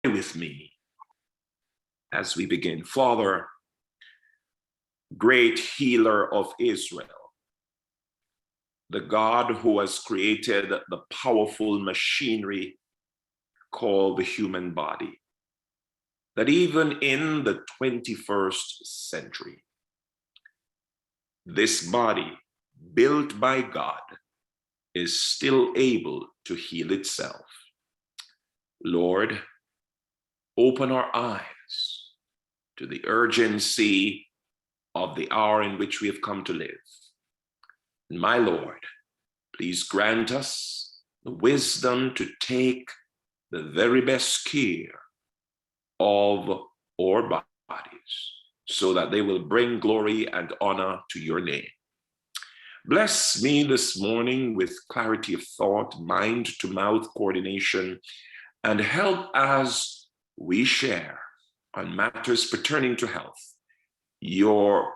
with me as we begin. Father, great healer of Israel, the God who has created the powerful machinery called the human body, that even in the 21st century, this body built by God is still able to heal itself. Lord, open our eyes to the urgency of the hour in which we have come to live. And my Lord, please grant us the wisdom to take the very best care of our bodies so that they will bring glory and honor to your name. Bless me this morning with clarity of thought, mind-to-mouth coordination, and help as we share on matters pertaining to health. Your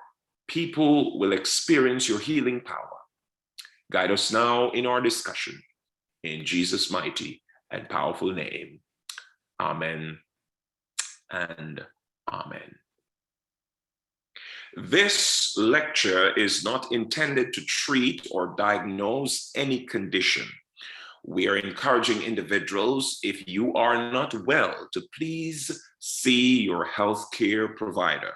people will experience your healing power. Guide us now in our discussion. In Jesus' mighty and powerful name. Amen and amen. This lecture is not intended to treat or diagnose any condition. We are encouraging individuals, if you are not well, to please see your healthcare provider.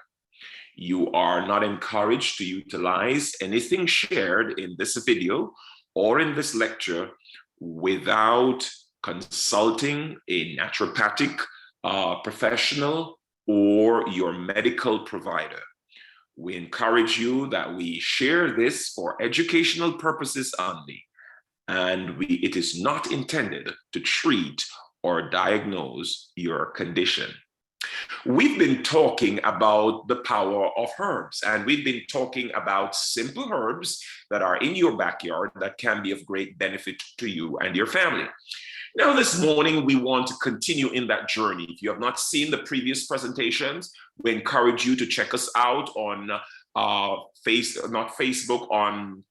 You are not encouraged to utilize anything shared in this video or in this lecture without consulting a naturopathic professional or your medical provider. We encourage you that we share this for educational purposes only, and it is not intended to treat or diagnose your condition. We've been talking about the power of herbs, and we've been talking about simple herbs that are in your backyard that can be of great benefit to you and your family. Now, this morning, we want to continue in that journey. If you have not seen the previous presentations, we encourage you to check us out on Facebook, on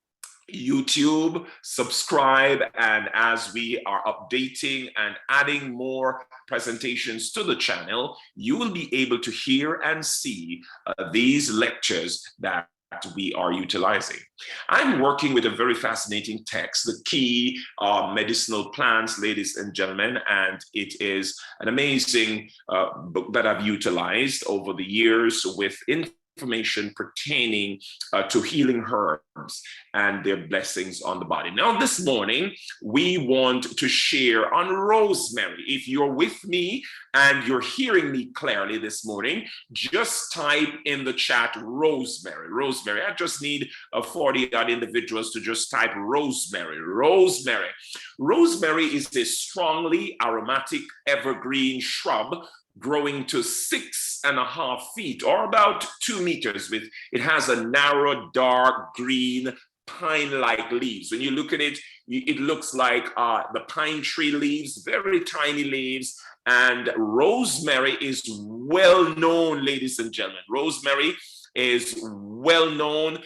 YouTube, subscribe, and as we are updating and adding more presentations to the channel, you will be able to hear and see these lectures that we are utilizing. I'm working with a very fascinating text, The Key Medicinal Plants, ladies and gentlemen, and it is an amazing book that I've utilized over the years with information pertaining to healing herbs and their blessings on the body. Now, this morning, we want to share on rosemary. If you're with me and you're hearing me clearly this morning, just type in the chat rosemary. Rosemary. I just need 40 odd individuals to just type rosemary. Rosemary. Rosemary is a strongly aromatic evergreen shrub growing to 6.5 feet or about 2 meters. It has a narrow, dark green pine-like leaves. When you look at it, it looks like the pine tree leaves, very tiny leaves. And rosemary is well known, ladies and gentlemen. Rosemary is well known,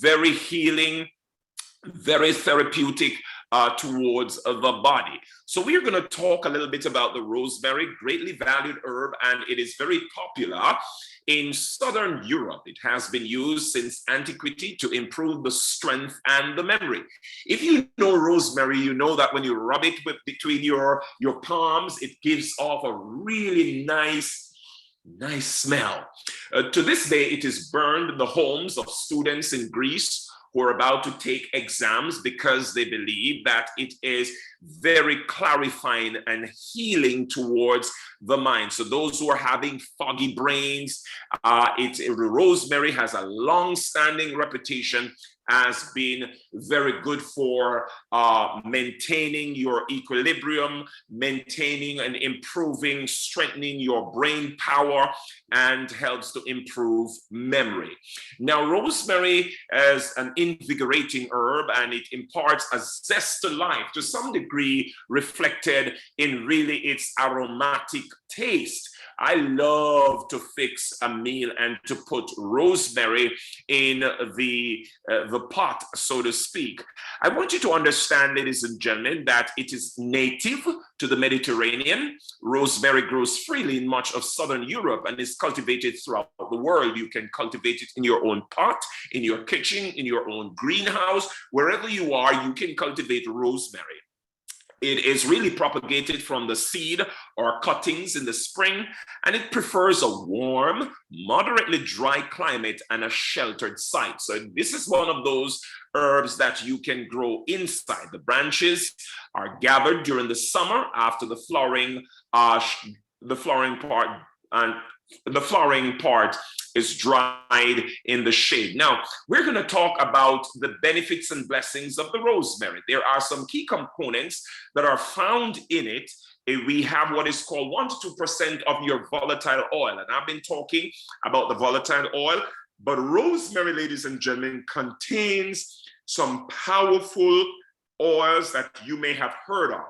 very healing, very therapeutic towards the body. So we are going to talk a little bit about the rosemary, greatly valued herb, and it is very popular in Southern Europe. It has been used since antiquity to improve the strength and the memory. If you know rosemary, you know that when you rub it between your palms, it gives off a really nice smell. To this day, it is burned in the homes of students in Greece who are about to take exams because they believe that it is very clarifying and healing towards the mind. So those who are having foggy brains, rosemary has a long-standing reputation as being very good for maintaining your equilibrium, maintaining and improving, strengthening your brain power, and helps to improve memory. Now, rosemary is an invigorating herb, and it imparts a zest to life, to some degree reflected in really its aromatic taste. I love to fix a meal and to put rosemary in the pot, so to speak. I want you to understand, ladies and gentlemen, that it is native to the Mediterranean. Rosemary grows freely in much of Southern Europe and is cultivated throughout the world. You can cultivate it in your own pot, in your kitchen, in your own greenhouse, wherever you are, you can cultivate rosemary. It is really propagated from the seed or cuttings in the spring, and it prefers a warm, moderately dry climate and a sheltered site. So this is one of those herbs that you can grow inside. The branches are gathered during the summer after the flowering part is dried in the shade. Now, we're going to talk about the benefits and blessings of the rosemary. There are some key components that are found in it. We have what is called 1 to 2% of your volatile oil. And I've been talking about the volatile oil, but rosemary, ladies and gentlemen, contains some powerful oils that you may have heard of.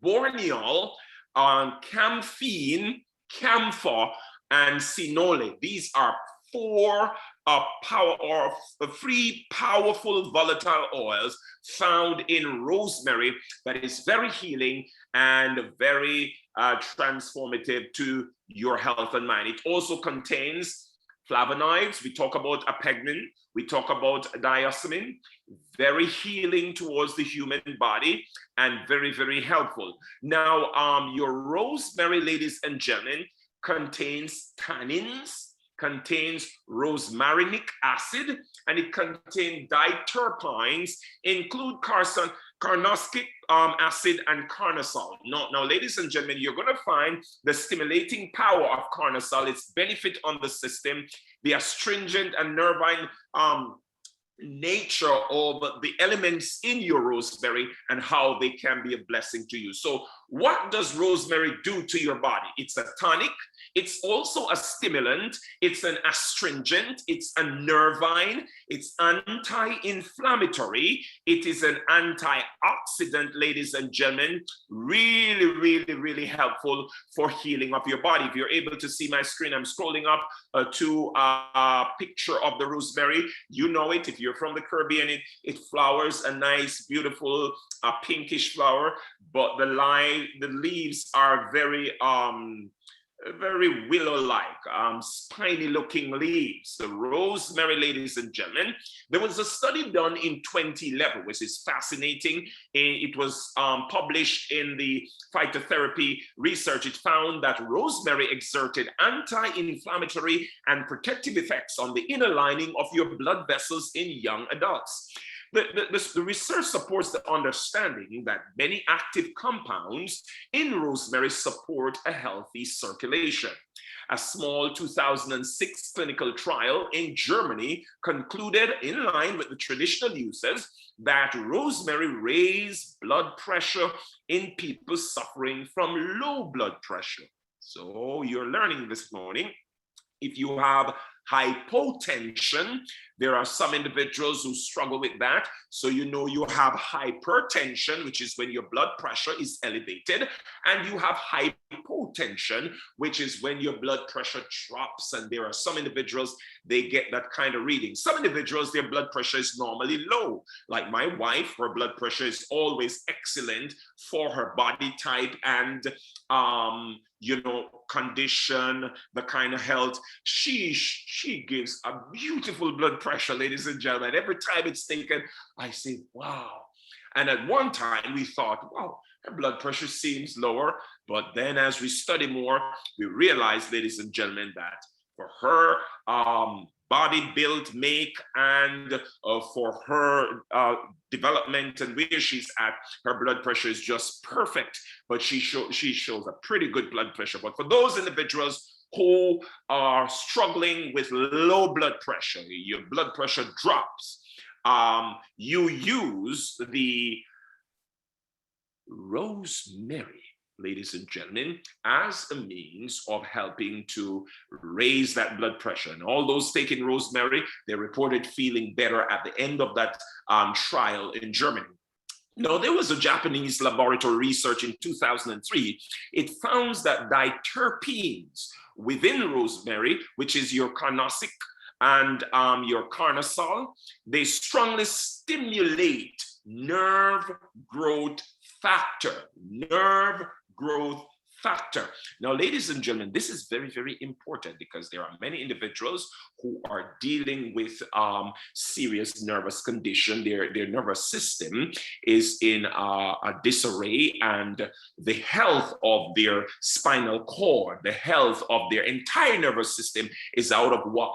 Boreneol, camphene, camphor, and cinole. These are three powerful volatile oils found in rosemary that is very healing and very transformative to your health and mind. It also contains flavonoids. We talk about apegnin. We talk about diosmin. Very healing towards the human body and very, very helpful. Now, your rosemary, ladies and gentlemen, contains tannins, contains rosmarinic acid, and it contains diterpenes, include carnostic acid and carnosol. Now, ladies and gentlemen, you're going to find the stimulating power of carnosol, its benefit on the system, the astringent and nervine nature of the elements in your rosemary and how they can be a blessing to you. So what does rosemary do to your body? It's a tonic. It's also a stimulant. It's an astringent. It's a nervine. It's anti-inflammatory. It is an antioxidant, ladies and gentlemen. Really, really, really helpful for healing of your body. If you're able to see my screen, I'm scrolling up to a picture of the rosemary. You know it. If you're from the Caribbean, it flowers a nice, beautiful pinkish flower, but the leaves are very willow-like, spiny looking leaves. The rosemary, ladies and gentlemen, there was a study done in 2011, which is fascinating. It was published in the phytotherapy research. It found that rosemary exerted anti-inflammatory and protective effects on the inner lining of your blood vessels in young adults. The research supports the understanding that many active compounds in rosemary support a healthy circulation. A small 2006 clinical trial in Germany concluded, in line with the traditional uses, that rosemary raised blood pressure in people suffering from low blood pressure. So you're learning this morning. If you have hypotension, there are some individuals who struggle with that. So you know you have hypertension, which is when your blood pressure is elevated, and you have hypotension, which is when your blood pressure drops. And there are some individuals, they get that kind of reading. Some individuals, their blood pressure is normally low. Like my wife, her blood pressure is always excellent for her body type and condition, the kind of health. She gives a beautiful blood pressure, ladies and gentlemen. Every time it's taken, I say, wow. And at one time we thought, wow, her blood pressure seems lower. But then as we study more, we realize, ladies and gentlemen, that for her body build, make, and for her development and where she's at, her blood pressure is just perfect. But she shows a pretty good blood pressure. But for those individuals who are struggling with low blood pressure, your blood pressure drops, you use the rosemary, ladies and gentlemen, as a means of helping to raise that blood pressure. And all those taking rosemary, they reported feeling better at the end of that trial in Germany. Now, there was a Japanese laboratory research in 2003. It found that diterpenes within rosemary, which is your carnosic and your carnosol, they strongly stimulate nerve growth factor. Nerve growth factor. Now, ladies and gentlemen, this is very, very important because there are many individuals who are dealing with serious nervous condition. Their nervous system is in a disarray, and the health of their spinal cord, the health of their entire nervous system is out of whack.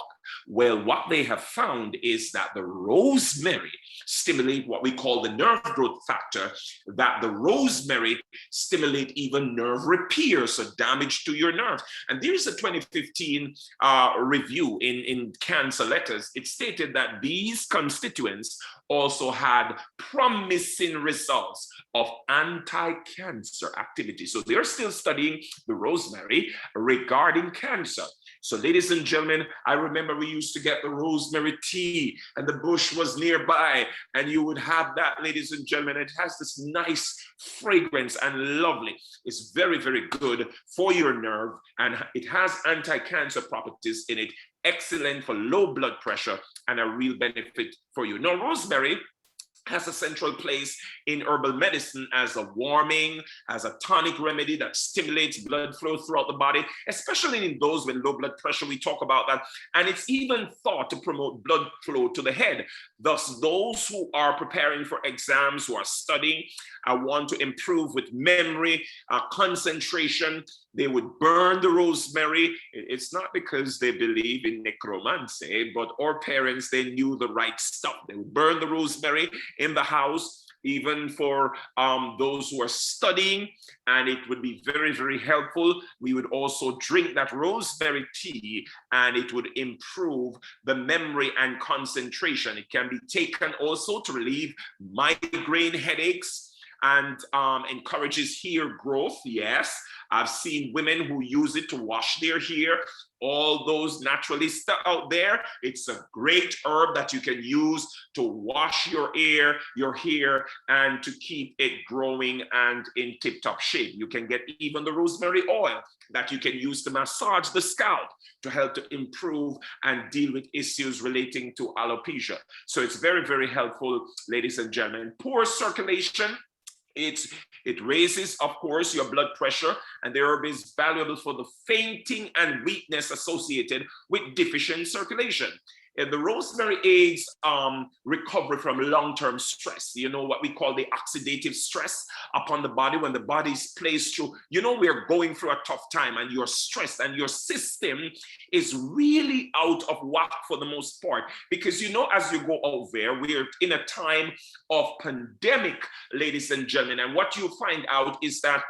Well, what they have found is that the rosemary stimulate what we call the nerve growth factor, that the rosemary stimulate even nerve repair, so damage to your nerves. And there's a 2015 review in Cancer Letters. It stated that these constituents also had promising results of anti-cancer activity. So they're still studying the rosemary regarding cancer. So ladies and gentlemen, I remember we used to get the rosemary tea and the bush was nearby, and you would have that, ladies and gentlemen. It has this nice fragrance and lovely. It's very, very good for your nerve, and it has anti-cancer properties in it. Excellent for low blood pressure and a real benefit for you. Now, rosemary has a central place in herbal medicine as a warming, as a tonic remedy that stimulates blood flow throughout the body, especially in those with low blood pressure. We talk about that. And it's even thought to promote blood flow to the head. Thus, those who are preparing for exams, who are studying, want to improve with memory, concentration, they would burn the rosemary. It's not because they believe in necromancy, but our parents, they knew the right stuff. They would burn the rosemary in the house, even for those who are studying, and it would be very, very helpful. We would also drink that rosemary tea, and it would improve the memory and concentration. It can be taken also to relieve migraine headaches, and encourages hair growth. Yes, I've seen women who use it to wash their hair. All those naturalists out there, it's a great herb that you can use to wash your hair, and to keep it growing and in tip-top shape. You can get even the rosemary oil that you can use to massage the scalp to help to improve and deal with issues relating to alopecia. So it's very, very helpful, ladies and gentlemen. Poor circulation, it raises, of course, your blood pressure, and the herb is valuable for the fainting and weakness associated with deficient circulation. And the rosemary aids recovery from long-term stress. You know, what we call the oxidative stress upon the body. When the body is placed through, you know, we're going through a tough time and you're stressed and your system is really out of whack for the most part. Because, you know, as you go out there, we're in a time of pandemic, ladies and gentlemen. And what you find out is that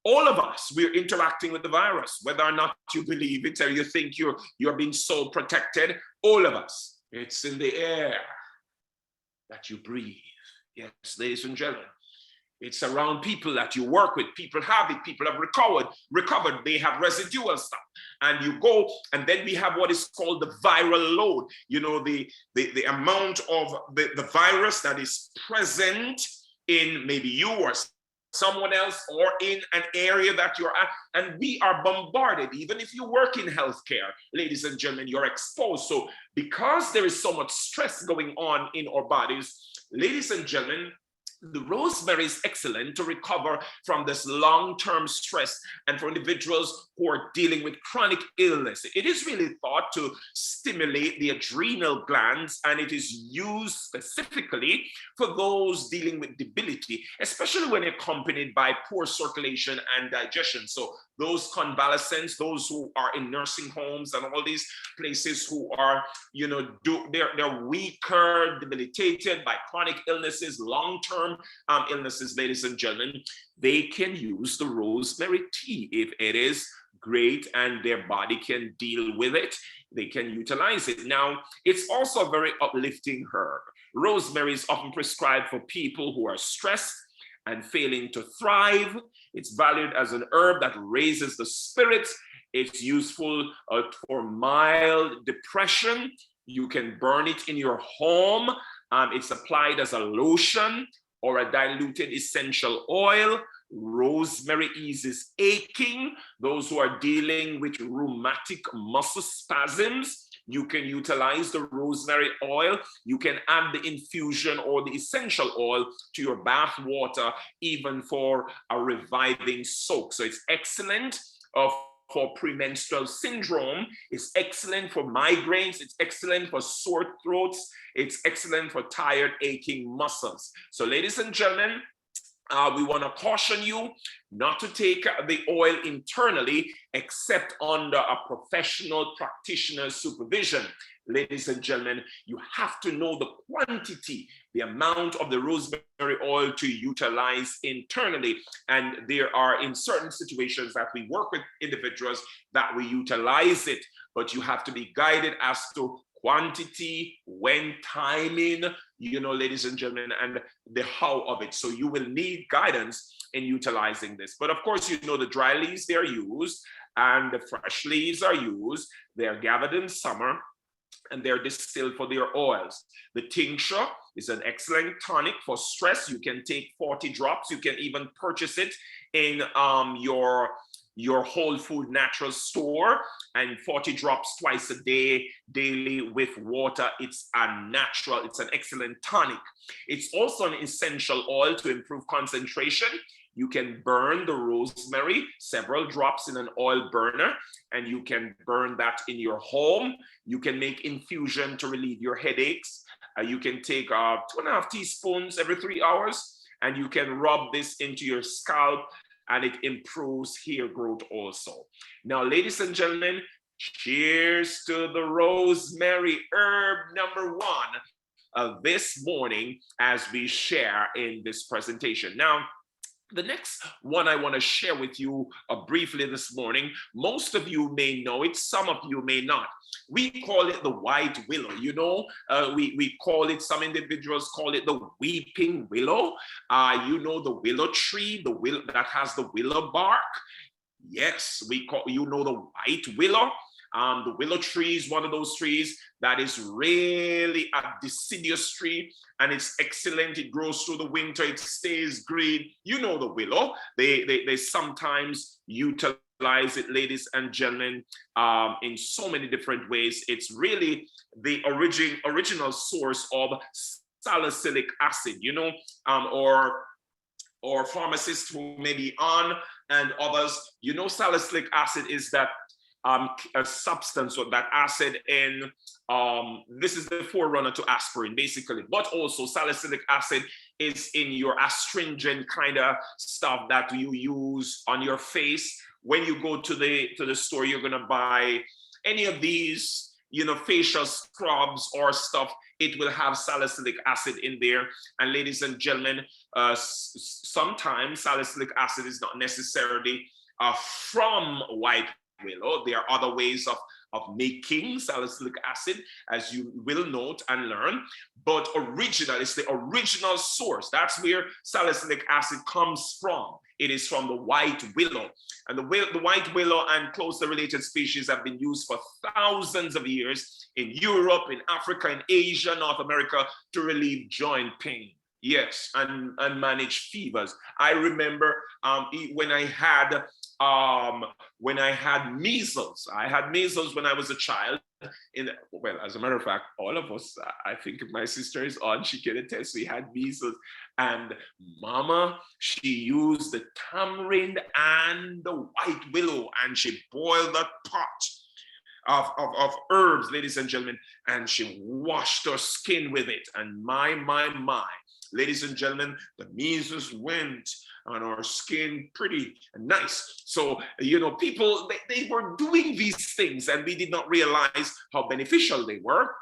all of us, we're interacting with the virus, whether or not you believe it or you think you're being so protected. All of us, it's in the air that you breathe. Yes, ladies and gentlemen, it's around people that you work with. People have it. People have recovered. They have residual stuff, and you go, and then we have what is called the viral load. You know, the amount of the virus that is present in maybe you or someone else, or in an area that you're at, and we are bombarded. Even if you work in healthcare, ladies and gentlemen, you're exposed. So because there is so much stress going on in our bodies, ladies and gentlemen, the rosemary is excellent to recover from this long-term stress, and for individuals who are dealing with chronic illness. It is really thought to stimulate the adrenal glands, and it is used specifically for those dealing with debility, especially when accompanied by poor circulation and digestion. So those convalescents, those who are in nursing homes and all these places who are, you know, they're weaker, debilitated by chronic illnesses, long-term illnesses, ladies and gentlemen, they can use the rosemary tea if it is great and their body can deal with it. They can utilize it. Now, it's also a very uplifting herb. Rosemary is often prescribed for people who are stressed and failing to thrive. It's valued as an herb that raises the spirits. It's useful for mild depression. You can burn it in your home. It's applied as a lotion or a diluted essential oil. Rosemary eases aching. Those who are dealing with rheumatic muscle spasms, you can utilize the rosemary oil. You can add the infusion or the essential oil to your bath water, even for a reviving soak. So it's excellent for premenstrual syndrome. It's excellent for migraines. It's excellent for sore throats. It's excellent for tired, aching muscles. So ladies and gentlemen, we want to caution you not to take the oil internally except under a professional practitioner's supervision. Ladies and gentlemen, you have to know the quantity, the amount of the rosemary oil to utilize internally. And there are in certain situations that we work with individuals that we utilize it, but you have to be guided as to quantity, when, timing, ladies and gentlemen, and the how of it. So you will need guidance in utilizing this. But of course, the dry leaves, they are used, and the fresh leaves are used. They are gathered in summer, and they're distilled for their oils. The tincture is an excellent tonic for stress. You can take 40 drops. You can even purchase it in your whole food natural store, and 40 drops twice a day, daily with water. It's an excellent tonic. It's also an essential oil to improve concentration. You can burn the rosemary, several drops in an oil burner, and you can burn that in your home. You can make infusion to relieve your headaches. You can take 2.5 teaspoons every 3 hours, and you can rub this into your scalp, and it improves hair growth also. Now, ladies and gentlemen, cheers to the rosemary herb number 1 this morning as we share in this presentation. Now, the next one I want to share with you briefly this morning, most of you may know it, some of you may not. We call it the white willow. We call it, some individuals call it the weeping willow. The willow tree, the willow that has the willow bark. Yes, we call, the white willow. The willow tree is one of those trees that is really a deciduous tree, and it's excellent. It grows through the winter. It stays green. The willow. They sometimes utilize it, ladies and gentlemen, in so many different ways. It's really the original source of salicylic acid, or pharmacists who may be on, and others. Salicylic acid is that a substance, or that acid in, this is the forerunner to aspirin, basically. But also salicylic acid is in your astringent kind of stuff that you use on your face. When you go to the store, you're gonna buy any of these, facial scrubs or stuff. It will have salicylic acid in there. And ladies and gentlemen, sometimes salicylic acid is not necessarily from white willow. There are other ways of making salicylic acid, as you will note and learn, but it's the original source. That's where salicylic acid comes from. It is from the white willow. And the white willow and closely related species have been used for thousands of years in Europe, in Africa, in Asia, North America, to relieve joint pain. Yes, and manage fevers. I remember when I had measles. I had measles when I was a child. As a matter of fact, all of us, I think if my sister is on, she can attest, we had measles. And Mama, she used the tamarind and the white willow, and she boiled that pot of herbs, ladies and gentlemen, and she washed her skin with it. And my, ladies and gentlemen, the measles went on our skin pretty nice. So, people, they were doing these things, and we did not realize how beneficial they were.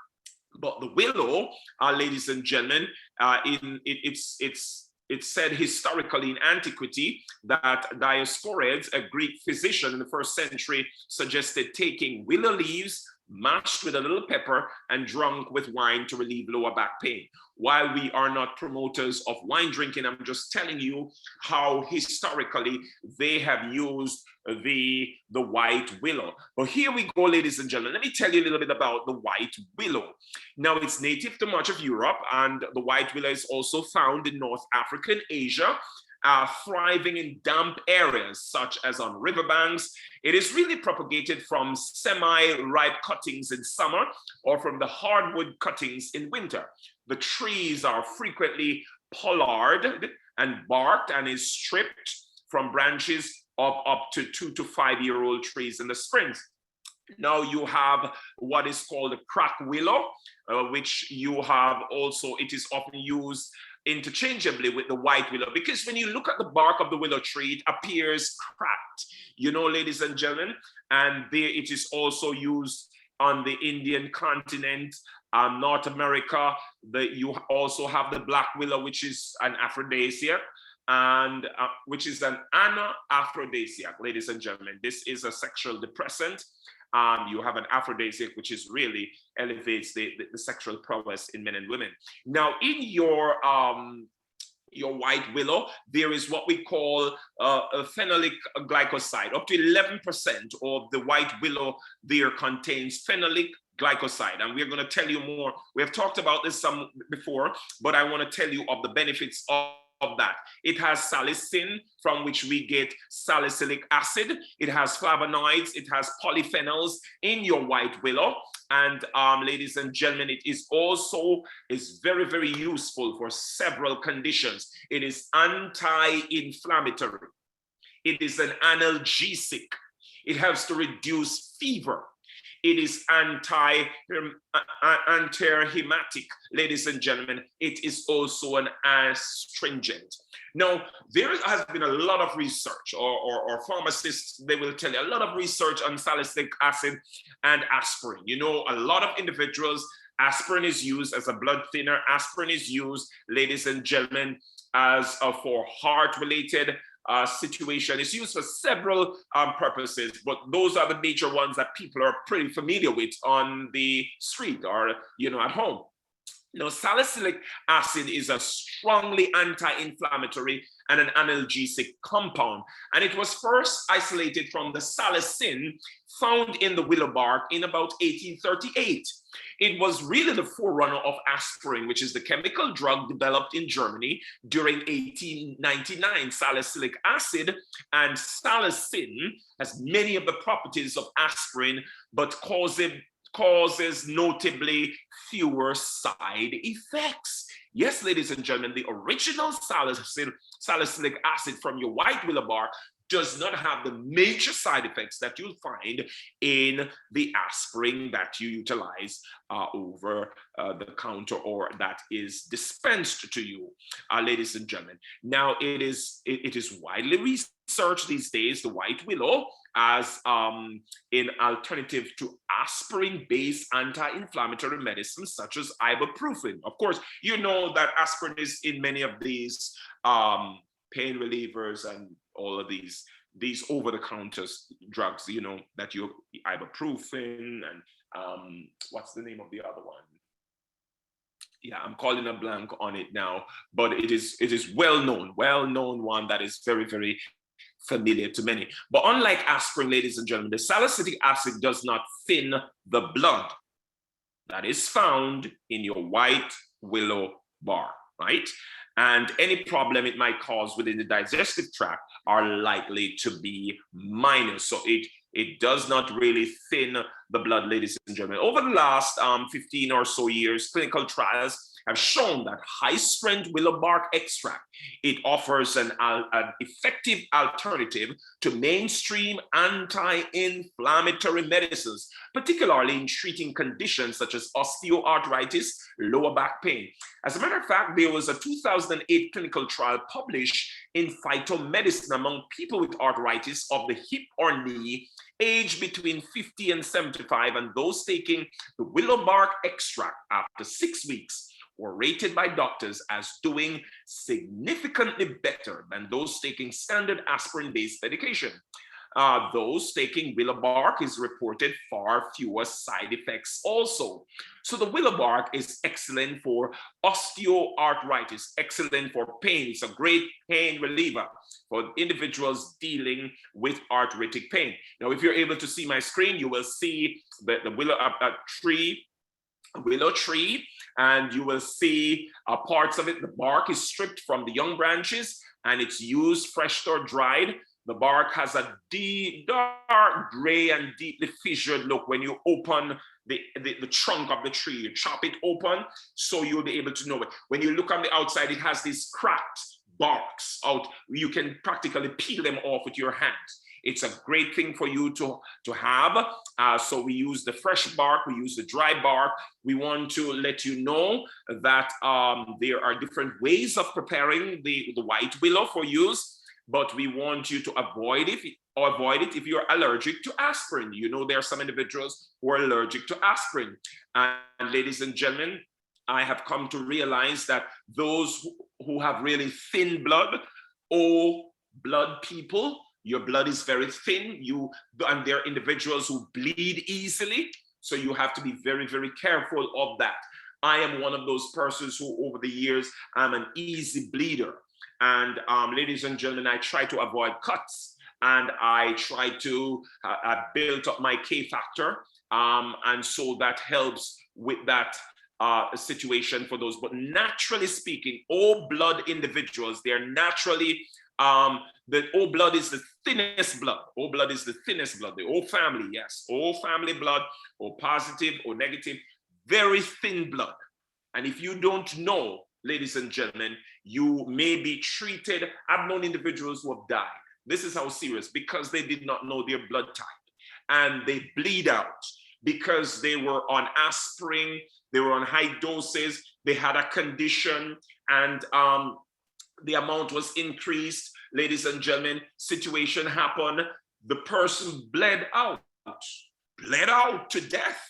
But the willow, ladies and gentlemen, it's said historically in antiquity that Dioscorides, a Greek physician in the 1st century, suggested taking willow leaves, mashed with a little pepper and drunk with wine to relieve lower back pain. While we are not promoters of wine drinking, I'm just telling you how historically they have used the white willow. But here we go, ladies and gentlemen. Let me tell you a little bit about the white willow. Now, it's native to much of Europe, and the white willow is also found in North Africa and Asia. Thriving in damp areas such as on riverbanks. It is really propagated from semi-ripe cuttings in summer or from the hardwood cuttings in winter. The trees are frequently pollarded and barked and is stripped from branches of up to 2 to 5 year old trees in the springs. Now you have what is called a crack willow, which you have also, it is often used interchangeably with the white willow, because when you look at the bark of the willow tree, it appears cracked, you know, ladies and gentlemen. And there it is also used on the Indian continent, North America. You also have the black willow, which is an aphrodisiac, and which is an anaphrodisiac, ladies and gentlemen. This is a sexual depressant. You have an aphrodisiac, which is really elevates the sexual prowess in men and women. Now, in your white willow, there is what we call a phenolic glycoside. Up to 11% of the white willow there contains phenolic glycoside, and we're going to tell you more. We have talked about this some before, but I want to tell you of the benefits of that. It has salicin, from which we get salicylic acid. It has flavonoids. It has polyphenols in your white willow. And ladies and gentlemen, it is also very, very useful for several conditions. It is anti-inflammatory. It is an analgesic. It helps to reduce fever. It is antihematic, ladies and gentlemen. It is also an astringent. Now, there has been a lot of research, or pharmacists, they will tell you, a lot of research on salicylic acid and aspirin. You know, a lot of individuals, aspirin is used as a blood thinner. Aspirin is used, ladies and gentlemen, as for heart-related situation. It's used for several purposes, but those are the major ones that people are pretty familiar with on the street or, you know, at home. Now, salicylic acid is a strongly anti-inflammatory and an analgesic compound, and it was first isolated from the salicin found in the willow bark in about 1838. It was really the forerunner of aspirin, which is the chemical drug developed in Germany during 1899. Salicylic acid and salicin has many of the properties of aspirin, but causes notably fewer side effects. Yes, ladies and gentlemen, the original salicylic acid from your white willow bark does not have the major side effects that you'll find in the aspirin that you utilize over the counter or that is dispensed to you, ladies and gentlemen. Now, it is widely researched these days, the white willow, as an alternative to aspirin-based anti-inflammatory medicines such as ibuprofen. Of course, you know that aspirin is in many of these pain relievers and all of these over-the-counter drugs, you know, that you ibuprofen and what's the name of the other one? Yeah, I'm calling a blank on it now, but it is well-known one that is very, very familiar to many. But unlike aspirin, ladies and gentlemen, the salicylic acid does not thin the blood that is found in your white willow bark, right? And any problem it might cause within the digestive tract are likely to be minor. So it does not really thin the blood, ladies and gentlemen. Over the last 15 or so years, clinical trials have shown that high-strength willow bark extract, it offers an effective alternative to mainstream anti-inflammatory medicines, particularly in treating conditions such as osteoarthritis, lower back pain. As a matter of fact, there was a 2008 clinical trial published in Phytomedicine among people with arthritis of the hip or knee, aged between 50 and 75, and those taking the willow bark extract after 6 weeks were rated by doctors as doing significantly better than those taking standard aspirin-based medication. those taking willow bark is reported far fewer side effects also. So the willow bark is excellent for osteoarthritis, excellent for pain. It's a great pain reliever for individuals dealing with arthritic pain. Now, if you're able to see my screen, you will see the willow tree, and you will see parts of it. The bark is stripped from the young branches and it's used fresh or dried. The bark has a deep, dark gray and deeply fissured look when you open the trunk of the tree. You chop it open so you'll be able to know it. When you look on the outside, it has these cracked barks out. You can practically peel them off with your hands. It's a great thing for you to have. So we use the fresh bark, we use the dry bark. We want to let you know that there are different ways of preparing the white willow for use, but we want you to avoid it if you're allergic to aspirin. You know, there are some individuals who are allergic to aspirin. And ladies and gentlemen, I have come to realize that those who have really thin blood, or blood people, your blood is very thin, and there are individuals who bleed easily, so you have to be very, very careful of that. I am one of those persons who, over the years, I'm an easy bleeder. And ladies and gentlemen, I try to avoid cuts, and I try to build up my K factor, and so that helps with that situation for those. But naturally speaking, all blood individuals, they're naturally, the O blood is the thinnest blood. O blood is the thinnest blood. The O family, yes, O family blood, O positive, O negative, very thin blood. And if you don't know, ladies and gentlemen, you may be treated. I've known individuals who have died. This is how serious, because they did not know their blood type, and they bleed out because they were on aspirin, they were on high doses, they had a condition, and the amount was increased. Ladies and gentlemen, situation happened. The person bled out to death,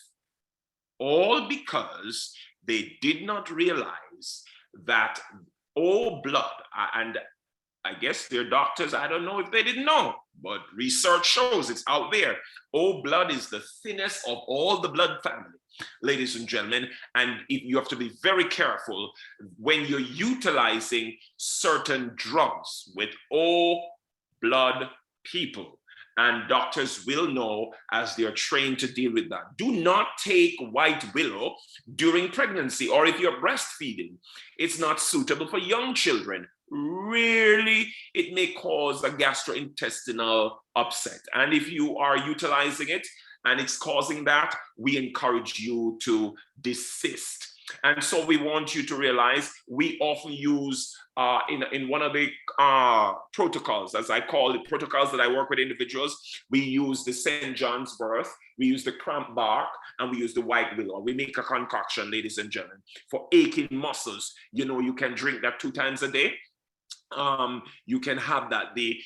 all because they did not realize that all blood, and I guess their doctors, I don't know if they didn't know, but research shows it's out there. O blood is the thinnest of all the blood family, ladies and gentlemen. And you have to be very careful when you're utilizing certain drugs with O blood people. And doctors will know as they're trained to deal with that. Do not take white willow during pregnancy, or if you're breastfeeding. It's not suitable for young children. Really, it may cause a gastrointestinal upset. And if you are utilizing it and it's causing that, we encourage you to desist. And so we want you to realize we often use in one of the protocols, as I call it, protocols that I work with individuals, we use the St. John's wort, we use the cramp bark, and we use the white willow. We make a concoction, ladies and gentlemen, for aching muscles. You know, you can drink that 2 times a day. You can have that, the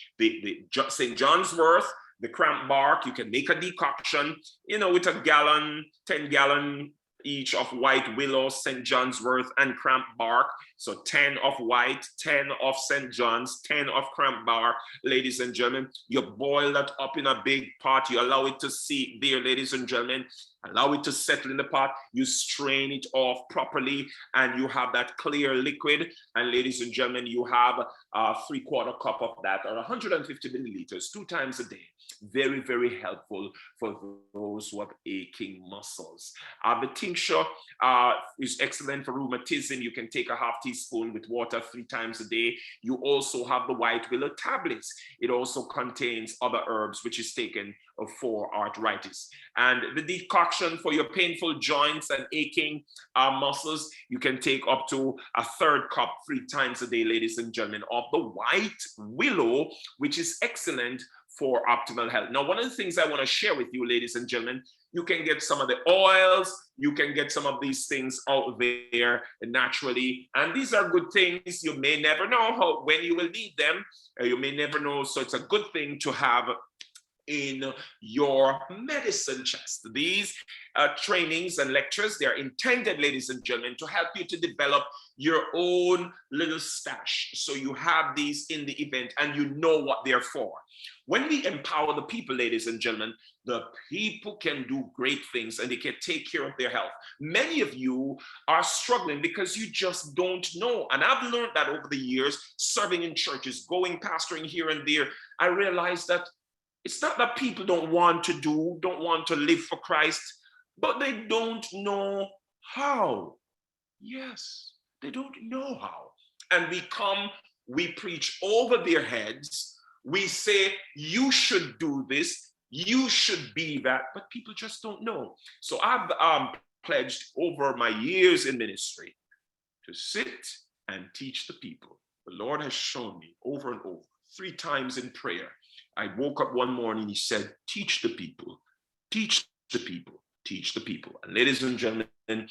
St. John's wort, the cramp bark. You can make a decoction, you know, with a gallon, 10 gallon each of white willow, St. John's wort, and cramp bark. So 10 of white, 10 of St. John's, 10 of cramp bark, ladies and gentlemen. You boil that up in a big pot. You allow it to sit there, ladies and gentlemen. Allow it to settle in the pot. You strain it off properly, and you have that clear liquid. And ladies and gentlemen, you have a 3/4 cup of that, or 150 milliliters, 2 times a day. Very, very helpful for those who have aching muscles. The tincture is excellent for rheumatism. You can take a 1/2 teaspoon with water 3 times a day. You also have the white willow tablets. It also contains other herbs, which is taken for arthritis. And the decoction for your painful joints and aching muscles, you can take up to a 1/3 cup 3 times a day, ladies and gentlemen, of the white willow, which is excellent for optimal health. Now, one of the things I want to share with you, ladies and gentlemen, you can get some of the oils, you can get some of these things out there naturally, and these are good things. You may never know when you will need them. You may never know, so it's a good thing to have in your medicine chest. These trainings and lectures, they're intended, ladies and gentlemen, to help you to develop your own little stash. So you have these in the event and you know what they're for. When we empower the people, ladies and gentlemen, the people can do great things and they can take care of their health. Many of you are struggling because you just don't know. And I've learned that over the years, serving in churches, going pastoring here and there, I realized that it's not that people don't want to live for Christ, but they don't know how. Yes, they don't know how. And we preach over their heads. We say, you should do this, you should be that, but people just don't know. So I've pledged over my years in ministry to sit and teach the people. The Lord has shown me over and over, 3 times in prayer. I woke up one morning, he said, teach the people, teach the people, teach the people. And ladies and gentlemen,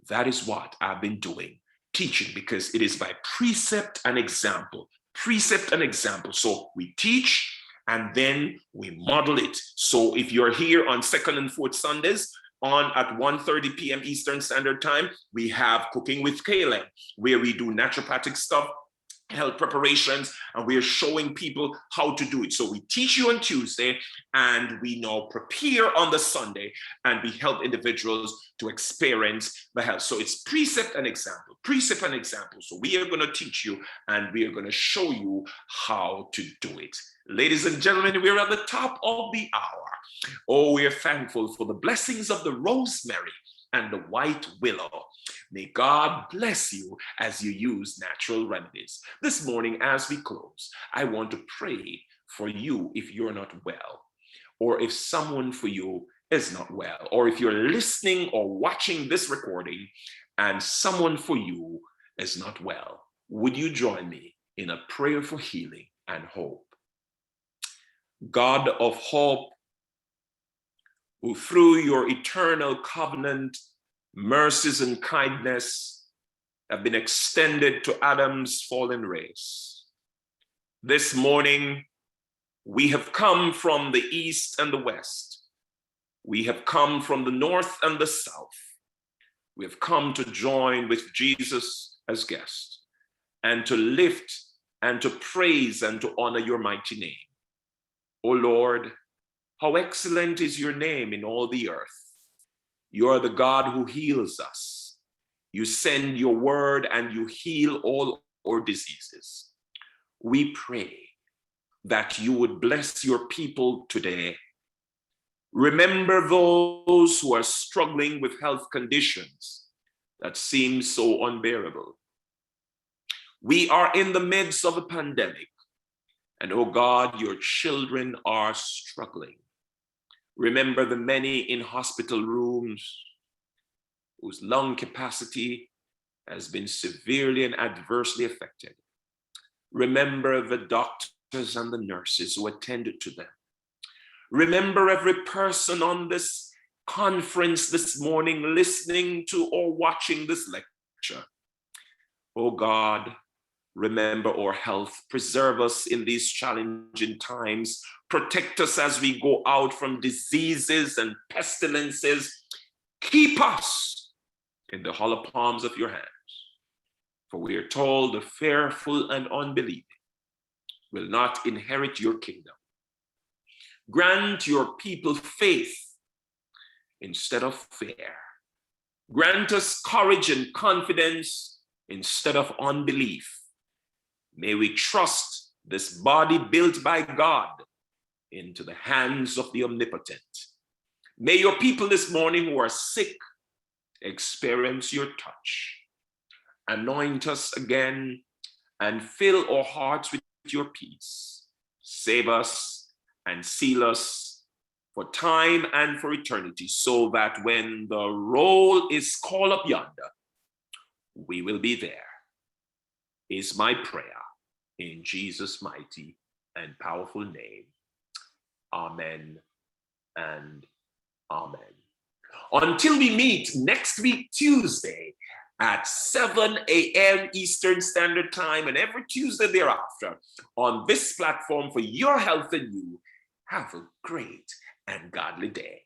that is what I've been doing, teaching, because it is by precept and example. Precept and example. So we teach and then we model it. So if you're here on 2nd and 4th Sundays at 1:30 p.m. Eastern Standard Time, we have Cooking with Caleb, where we do naturopathic stuff, health preparations, and we're showing people how to do it. So we teach you on Tuesday and we now prepare on the Sunday and we help individuals to experience the health. So it's precept and example, precept and example. So we are going to teach you and we are going to show you how to do it. Ladies and gentlemen, we're at the top of the hour. Oh, we are thankful for the blessings of the rosemary and the white willow. May God bless you as you use natural remedies. This morning, as we close, I want to pray for you if you're not well, or if someone for you is not well, or if you're listening or watching this recording and someone for you is not well. Would you join me in a prayer for healing and hope? God of hope, who through your eternal covenant, mercies and kindness have been extended to Adam's fallen race. This morning, we have come from the east and the west. We have come from the north and the south. We have come to join with Jesus as guest and to lift and to praise and to honor your mighty name. O Lord, how excellent is your name in all the earth. You are the God who heals us. You send your word and you heal all our diseases. We pray that you would bless your people today. Remember those who are struggling with health conditions that seem so unbearable. We are in the midst of a pandemic, and oh God, your children are struggling. Remember the many in hospital rooms whose lung capacity has been severely and adversely affected. Remember the doctors and the nurses who attended to them. Remember every person on this conference this morning listening to or watching this lecture. Oh God, remember our health. Preserve us in these challenging times. Protect us as we go out from diseases and pestilences. Keep us in the hollow palms of your hands. For we are told the fearful and unbelieving will not inherit your kingdom. Grant your people faith instead of fear. Grant us courage and confidence instead of unbelief. May we trust this body built by God into the hands of the omnipotent. May your people this morning who are sick experience your touch. Anoint us again and fill our hearts with your peace. Save us and seal us for time and for eternity, so that when the roll is called up yonder, we will be there, is my prayer in Jesus' mighty and powerful name. Amen and amen. Until we meet next week, Tuesday, at 7 a.m. Eastern Standard Time, and every Tuesday thereafter on this platform for your health and you, Have a great and godly day.